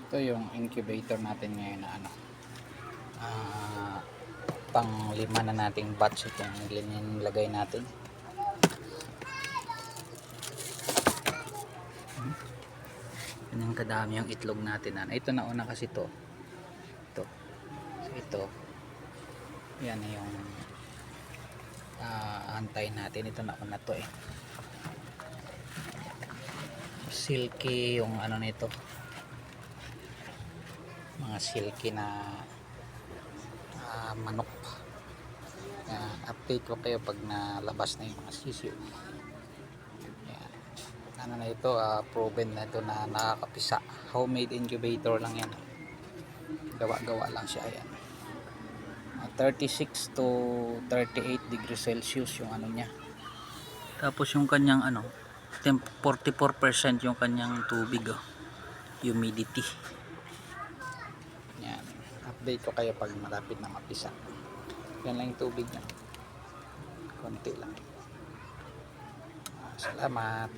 Ito yung incubator natin ngayon na ano, pang 5 na nating batch itong nilagay natin. Ganyan kadami yung itlog natin. Ito na una kasi ito. So, ito. Yan yung antayin natin. Ito na una to eh. Silky yung ano nito. Mga silky na manok. Update ko kayo pag nalabas na yung mga sisiyo. Yan. Ano na ito, proven na ito na nakakapisa. Homemade incubator lang yan. Gawa-gawa lang siya. Yan. 36 to 38 degrees Celsius yung ano niya. Tapos yung kanyang ano, 44% yung kanyang tubig, humidity. Yan. Update ko kayo pag malapit na mapisa. Yan lang yung tubig niya. Konti lang. Salamat.